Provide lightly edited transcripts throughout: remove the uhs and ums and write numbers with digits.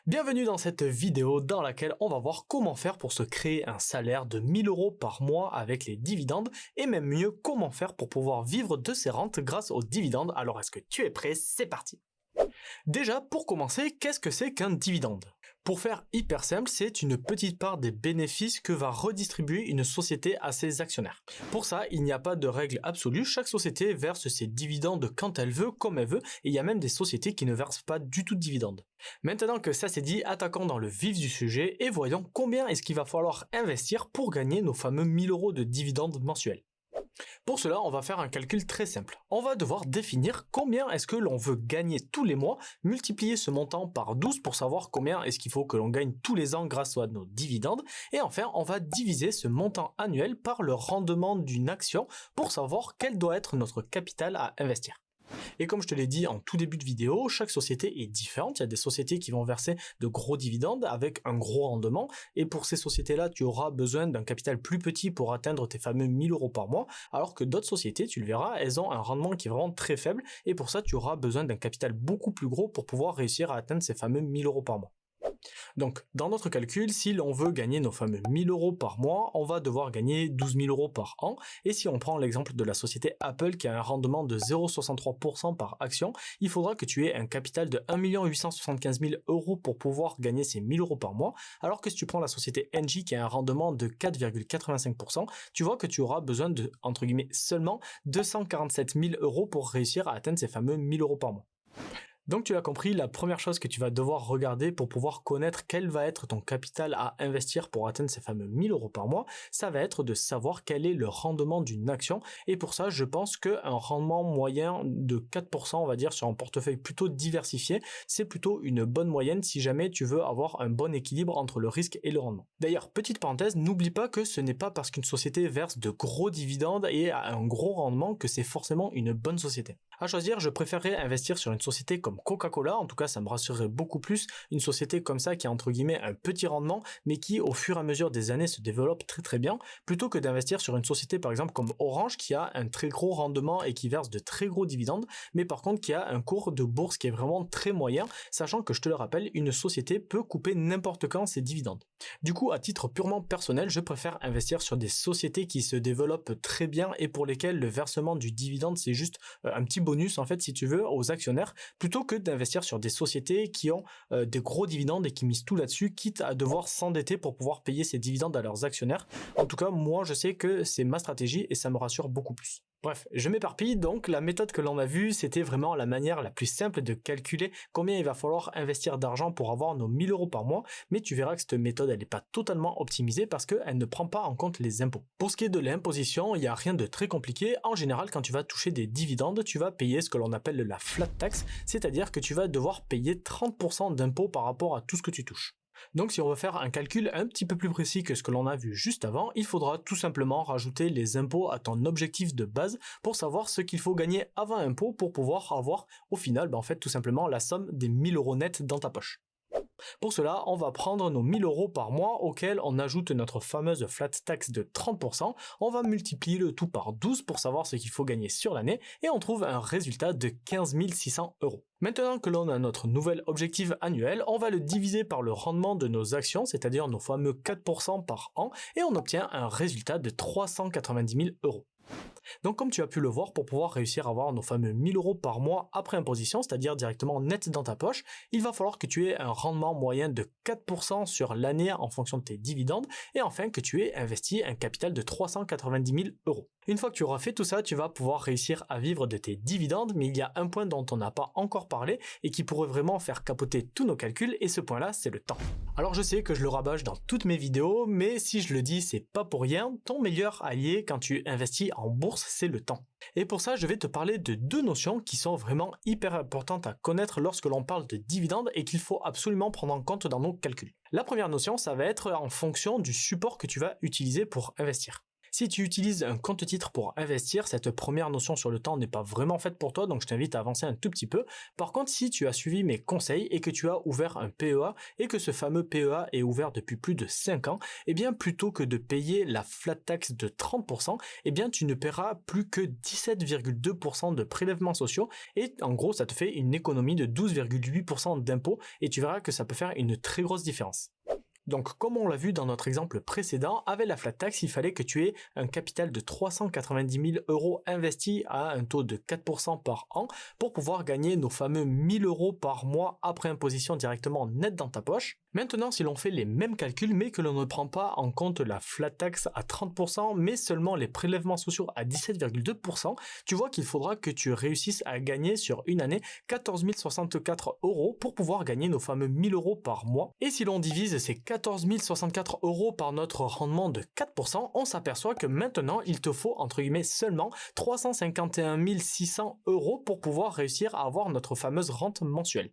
Bienvenue dans cette vidéo dans laquelle on va voir comment faire pour se créer un salaire de 1000 euros par mois avec les dividendes et même mieux comment faire pour pouvoir vivre de ces rentes grâce aux dividendes. Alors est-ce que tu es prêt? C'est parti! Déjà, pour commencer, qu'est-ce que c'est qu'un dividende? Pour faire hyper simple, c'est une petite part des bénéfices que va redistribuer une société à ses actionnaires. Pour ça, il n'y a pas de règle absolue, chaque société verse ses dividendes quand elle veut, comme elle veut, et il y a même des sociétés qui ne versent pas du tout de dividendes. Maintenant que ça c'est dit, attaquons dans le vif du sujet et voyons combien est-ce qu'il va falloir investir pour gagner nos fameux 1000 euros de dividendes mensuels. Pour cela, on va faire un calcul très simple. On va devoir définir combien est-ce que l'on veut gagner tous les mois, multiplier ce montant par 12 pour savoir combien est-ce qu'il faut que l'on gagne tous les ans grâce à nos dividendes. Et enfin, on va diviser ce montant annuel par le rendement d'une action pour savoir quel doit être notre capital à investir. Et comme je te l'ai dit en tout début de vidéo, chaque société est différente. Il y a des sociétés qui vont verser de gros dividendes avec un gros rendement. Et pour ces sociétés-là, tu auras besoin d'un capital plus petit pour atteindre tes fameux 1000 euros par mois. Alors que d'autres sociétés, tu le verras, elles ont un rendement qui est vraiment très faible. Et pour ça, tu auras besoin d'un capital beaucoup plus gros pour pouvoir réussir à atteindre ces fameux 1000 euros par mois. Donc, dans notre calcul, si l'on veut gagner nos fameux 1000 euros par mois, on va devoir gagner 12 000 euros par an. Et si on prend l'exemple de la société Apple qui a un rendement de 0,63% par action, il faudra que tu aies un capital de 1 875 000 euros pour pouvoir gagner ces 1000 euros par mois. Alors que si tu prends la société Engie qui a un rendement de 4,85%, tu vois que tu auras besoin de, entre guillemets, seulement 247 000 euros pour réussir à atteindre ces fameux 1000 euros par mois. Donc tu l'as compris, la première chose que tu vas devoir regarder pour pouvoir connaître quel va être ton capital à investir pour atteindre ces fameux 1000 euros par mois, ça va être de savoir quel est le rendement d'une action. Et pour ça, je pense qu'un rendement moyen de 4%, on va dire, sur un portefeuille plutôt diversifié, c'est plutôt une bonne moyenne si jamais tu veux avoir un bon équilibre entre le risque et le rendement. D'ailleurs, petite parenthèse, n'oublie pas que ce n'est pas parce qu'une société verse de gros dividendes et a un gros rendement que c'est forcément une bonne société. À choisir, je préférerais investir sur une société comme Coca-Cola, en tout cas ça me rassurerait beaucoup plus, une société comme ça qui a entre guillemets un petit rendement, mais qui au fur et à mesure des années se développe très très bien, plutôt que d'investir sur une société par exemple comme Orange qui a un très gros rendement et qui verse de très gros dividendes, mais par contre qui a un cours de bourse qui est vraiment très moyen, sachant que je te le rappelle, une société peut couper n'importe quand ses dividendes. Du coup, à titre purement personnel, je préfère investir sur des sociétés qui se développent très bien et pour lesquelles le versement du dividende c'est juste un petit bonus en fait si tu veux aux actionnaires, plutôt que d'investir sur des sociétés qui ont des gros dividendes et qui misent tout là-dessus, quitte à devoir s'endetter pour pouvoir payer ces dividendes à leurs actionnaires. En tout cas, moi je sais que c'est ma stratégie et ça me rassure beaucoup plus. Bref, je m'éparpille, donc la méthode que l'on a vue, c'était vraiment la manière la plus simple de calculer combien il va falloir investir d'argent pour avoir nos 1000 euros par mois, mais tu verras que cette méthode, elle n'est pas totalement optimisée parce qu'elle ne prend pas en compte les impôts. Pour ce qui est de l'imposition, il n'y a rien de très compliqué. En général, quand tu vas toucher des dividendes, tu vas payer ce que l'on appelle la flat tax, c'est-à-dire que tu vas devoir payer 30% d'impôts par rapport à tout ce que tu touches. Donc si on veut faire un calcul un petit peu plus précis que ce que l'on a vu juste avant, il faudra tout simplement rajouter les impôts à ton objectif de base pour savoir ce qu'il faut gagner avant impôt pour pouvoir avoir au final en fait tout simplement la somme des 1000 euros nets dans ta poche. Pour cela, on va prendre nos 1000 euros par mois auxquels on ajoute notre fameuse flat tax de 30%, on va multiplier le tout par 12 pour savoir ce qu'il faut gagner sur l'année et on trouve un résultat de 15 600 euros. Maintenant que l'on a notre nouvel objectif annuel, on va le diviser par le rendement de nos actions, c'est-à-dire nos fameux 4% par an, et on obtient un résultat de 390 000 euros. Donc comme tu as pu le voir, pour pouvoir réussir à avoir nos fameux 1000 euros par mois après imposition, c'est-à-dire directement net dans ta poche, il va falloir que tu aies un rendement moyen de 4% sur l'année en fonction de tes dividendes, et enfin que tu aies investi un capital de 390 000 euros. Une fois que tu auras fait tout ça, tu vas pouvoir réussir à vivre de tes dividendes, mais il y a un point dont on n'a pas encore parlé et qui pourrait vraiment faire capoter tous nos calculs, et ce point-là, c'est le temps. Alors je sais que je le rabâche dans toutes mes vidéos, mais si je le dis, c'est pas pour rien, ton meilleur allié quand tu investis en bourse, c'est le temps. Et pour ça, je vais te parler de deux notions qui sont vraiment hyper importantes à connaître lorsque l'on parle de dividendes et qu'il faut absolument prendre en compte dans nos calculs. La première notion, ça va être en fonction du support que tu vas utiliser pour investir. Si tu utilises un compte titre pour investir, cette première notion sur le temps n'est pas vraiment faite pour toi, donc je t'invite à avancer un tout petit peu. Par contre, si tu as suivi mes conseils et que tu as ouvert un PEA et que ce fameux PEA est ouvert depuis plus de 5 ans, eh bien plutôt que de payer la flat tax de 30%, eh bien tu ne paieras plus que 17,2% de prélèvements sociaux et en gros ça te fait une économie de 12,8% d'impôts et tu verras que ça peut faire une très grosse différence. Donc comme on l'a vu dans notre exemple précédent, avec la flat tax, il fallait que tu aies un capital de 390 000 euros investi à un taux de 4% par an pour pouvoir gagner nos fameux 1000 euros par mois après imposition directement net dans ta poche. Maintenant, si l'on fait les mêmes calculs, mais que l'on ne prend pas en compte la flat tax à 30%, mais seulement les prélèvements sociaux à 17,2%, tu vois qu'il faudra que tu réussisses à gagner sur une année 14 064 euros pour pouvoir gagner nos fameux 1000 euros par mois. Et si l'on divise ces 14 064 euros par notre rendement de 4%, on s'aperçoit que maintenant, il te faut entre guillemets seulement 351 600 euros pour pouvoir réussir à avoir notre fameuse rente mensuelle.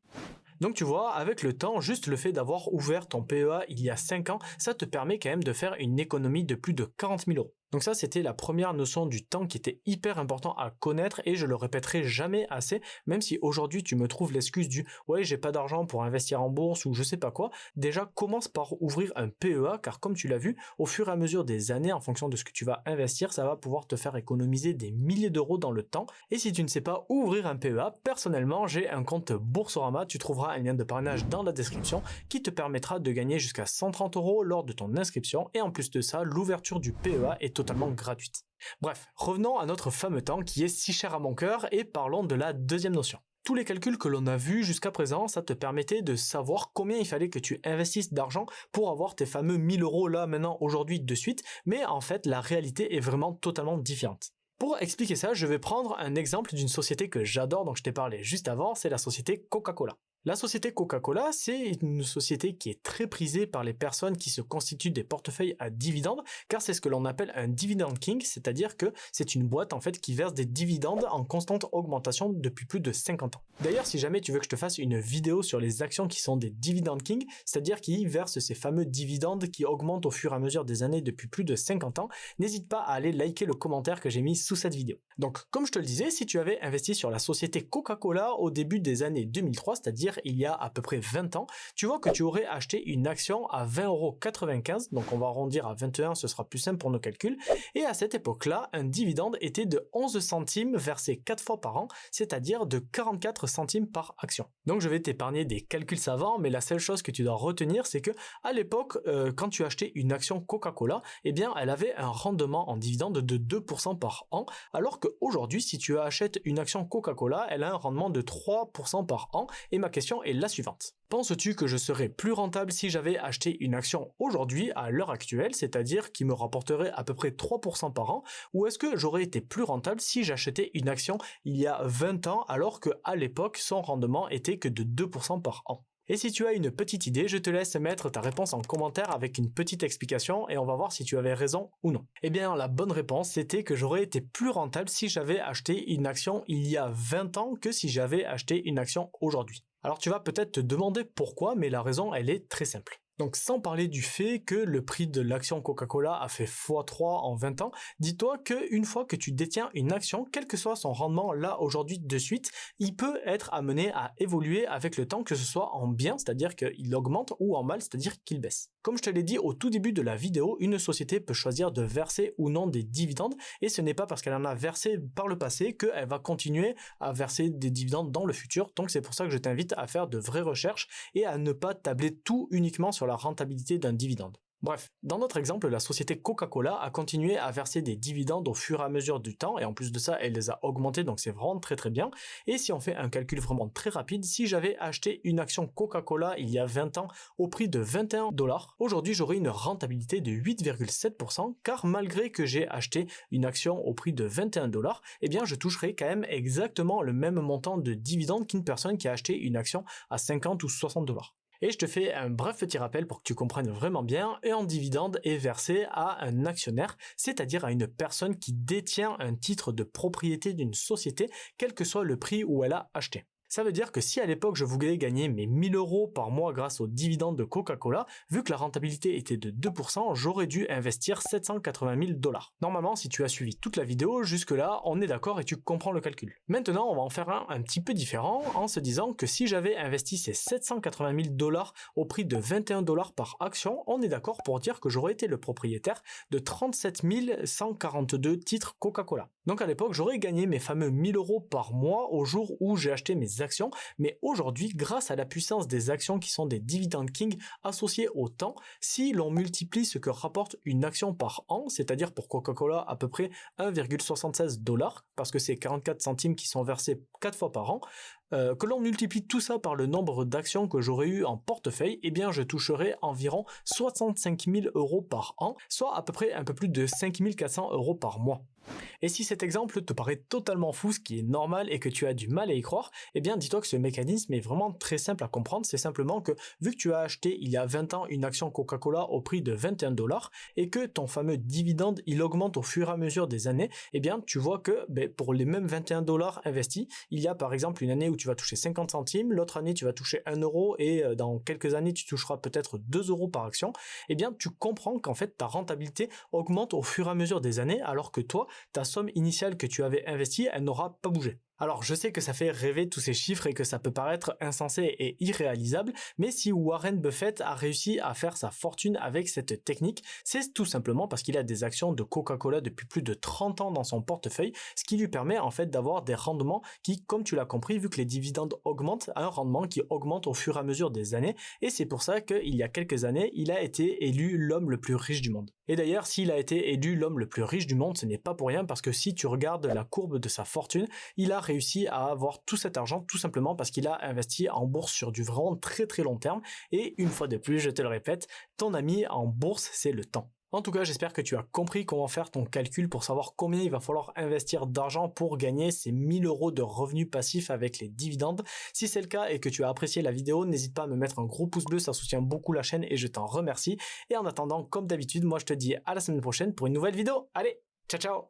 Donc tu vois, avec le temps, juste le fait d'avoir ouvert ton PEA il y a 5 ans, ça te permet quand même de faire une économie de plus de 40 000 euros. Donc ça, c'était la première notion du temps qui était hyper important à connaître et je le répéterai jamais assez, même si aujourd'hui tu me trouves l'excuse du « ouais, j'ai pas d'argent pour investir en bourse » ou je sais pas quoi. Déjà, commence par ouvrir un PEA car comme tu l'as vu, au fur et à mesure des années, en fonction de ce que tu vas investir, ça va pouvoir te faire économiser des milliers d'euros dans le temps. Et si tu ne sais pas ouvrir un PEA, personnellement, j'ai un compte Boursorama, tu trouveras un lien de parrainage dans la description qui te permettra de gagner jusqu'à 130 euros lors de ton inscription et en plus de ça, l'ouverture du PEA est totalement gratuite. Bref, revenons à notre fameux temps qui est si cher à mon cœur et parlons de la deuxième notion. Tous les calculs que l'on a vus jusqu'à présent, ça te permettait de savoir combien il fallait que tu investisses d'argent pour avoir tes fameux 1000 euros là maintenant aujourd'hui de suite, mais en fait la réalité est vraiment totalement différente. Pour expliquer ça, je vais prendre un exemple d'une société que j'adore, dont je t'ai parlé juste avant, c'est la société Coca-Cola. La société Coca-Cola, c'est une société qui est très prisée par les personnes qui se constituent des portefeuilles à dividendes, car c'est ce que l'on appelle un dividend king, c'est-à-dire que c'est une boîte en fait qui verse des dividendes en constante augmentation depuis plus de 50 ans. D'ailleurs, si jamais tu veux que je te fasse une vidéo sur les actions qui sont des dividend king, c'est-à-dire qui versent ces fameux dividendes qui augmentent au fur et à mesure des années depuis plus de 50 ans, n'hésite pas à aller liker le commentaire que j'ai mis sous cette vidéo. Donc, comme je te le disais, si tu avais investi sur la société Coca-Cola au début des années 2003, c'est-à-dire il y a à peu près 20 ans, tu vois que tu aurais acheté une action à 20,95 €, donc on va arrondir à 21, ce sera plus simple pour nos calculs, et à cette époque-là, un dividende était de 11 centimes versé 4 fois par an, c'est-à-dire de 44 centimes par action. Donc je vais t'épargner des calculs savants, mais la seule chose que tu dois retenir, c'est que à l'époque, quand tu achetais une action Coca-Cola, eh bien elle avait un rendement en dividende de 2% par an, alors qu'aujourd'hui, si tu achètes une action Coca-Cola, elle a un rendement de 3% par an, et ma question est la suivante. Penses-tu que je serais plus rentable si j'avais acheté une action aujourd'hui, à l'heure actuelle, c'est-à-dire qui me rapporterait à peu près 3% par an, ou est-ce que j'aurais été plus rentable si j'achetais une action il y a 20 ans, alors qu'à l'époque, son rendement était que de 2% par an? Et si tu as une petite idée, je te laisse mettre ta réponse en commentaire avec une petite explication et on va voir si tu avais raison ou non. Eh bien, la bonne réponse, c'était que j'aurais été plus rentable si j'avais acheté une action il y a 20 ans que si j'avais acheté une action aujourd'hui. Alors tu vas peut-être te demander pourquoi, mais la raison, elle est très simple. Donc sans parler du fait que le prix de l'action Coca-Cola a fait x3 en 20 ans, dis-toi qu'une fois que tu détiens une action, quel que soit son rendement là aujourd'hui de suite, il peut être amené à évoluer avec le temps, que ce soit en bien, c'est-à-dire qu'il augmente, ou en mal, c'est-à-dire qu'il baisse. Comme je te l'ai dit au tout début de la vidéo, une société peut choisir de verser ou non des dividendes, et ce n'est pas parce qu'elle en a versé par le passé qu'elle va continuer à verser des dividendes dans le futur, donc c'est pour ça que je t'invite à faire de vraies recherches et à ne pas tabler tout uniquement sur la rentabilité d'un dividende. Bref, dans notre exemple, la société Coca-Cola a continué à verser des dividendes au fur et à mesure du temps, et en plus de ça, elle les a augmentés, donc c'est vraiment très très bien. Et si on fait un calcul vraiment très rapide, si j'avais acheté une action Coca-Cola il y a 20 ans au prix de 21 $, aujourd'hui j'aurais une rentabilité de 8,7%, car malgré que j'ai acheté une action au prix de 21 $, eh bien je toucherai quand même exactement le même montant de dividendes qu'une personne qui a acheté une action à 50 ou 60 $. Et je te fais un bref petit rappel pour que tu comprennes vraiment bien, et un dividende est versé à un actionnaire, c'est-à-dire à une personne qui détient un titre de propriété d'une société, quel que soit le prix où elle a acheté. Ça veut dire que si à l'époque je voulais gagner mes 1000 euros par mois grâce aux dividendes de Coca-Cola, vu que la rentabilité était de 2%, j'aurais dû investir 780 000 dollars. Normalement, si tu as suivi toute la vidéo, jusque-là, on est d'accord et tu comprends le calcul. Maintenant, on va en faire un petit peu différent en se disant que si j'avais investi ces 780 000 dollars au prix de 21 dollars par action, on est d'accord pour dire que j'aurais été le propriétaire de 37 142 titres Coca-Cola. Donc à l'époque, j'aurais gagné mes fameux 1000 euros par mois au jour où j'ai acheté mes actions, mais aujourd'hui, grâce à la puissance des actions qui sont des dividend king associés au temps, si l'on multiplie ce que rapporte une action par an, c'est-à-dire pour Coca-Cola à peu près 1,76 dollars, parce que c'est 44 centimes qui sont versés 4 fois par an, que l'on multiplie tout ça par le nombre d'actions que j'aurais eu en portefeuille, eh bien je toucherai environ 65 000 euros par an, soit à peu près un peu plus de 5 400 euros par mois. Et si cet exemple te paraît totalement fou, ce qui est normal et que tu as du mal à y croire, eh bien dis-toi que ce mécanisme est vraiment très simple à comprendre. C'est simplement que vu que tu as acheté il y a 20 ans une action Coca-Cola au prix de 21 dollars et que ton fameux dividende il augmente au fur et à mesure des années, eh bien tu vois que pour les mêmes 21 dollars investis, il y a par exemple une année où tu vas toucher 50 centimes, l'autre année tu vas toucher 1 euro et dans quelques années tu toucheras peut-être 2 euros par action. Eh bien tu comprends qu'en fait ta rentabilité augmente au fur et à mesure des années alors que toi, ta somme initiale que tu avais investie, elle n'aura pas bougé. Alors je sais que ça fait rêver tous ces chiffres et que ça peut paraître insensé et irréalisable, mais si Warren Buffett a réussi à faire sa fortune avec cette technique, c'est tout simplement parce qu'il a des actions de Coca-Cola depuis plus de 30 ans dans son portefeuille, ce qui lui permet en fait d'avoir des rendements qui, comme tu l'as compris, vu que les dividendes augmentent, un rendement qui augmente au fur et à mesure des années, et c'est pour ça qu'il y a quelques années, il a été élu l'homme le plus riche du monde. Et d'ailleurs, s'il a été élu l'homme le plus riche du monde, ce n'est pas pour rien parce que si tu regardes la courbe de sa fortune, il a réussi à avoir tout cet argent tout simplement parce qu'il a investi en bourse sur du vraiment très très long terme. Et une fois de plus, je te le répète, ton ami en bourse, c'est le temps. En tout cas, j'espère que tu as compris comment faire ton calcul pour savoir combien il va falloir investir d'argent pour gagner ces 1000 euros de revenus passifs avec les dividendes. Si c'est le cas et que tu as apprécié la vidéo, n'hésite pas à me mettre un gros pouce bleu, ça soutient beaucoup la chaîne et je t'en remercie. Et en attendant, comme d'habitude, moi je te dis à la semaine prochaine pour une nouvelle vidéo. Allez, ciao ciao!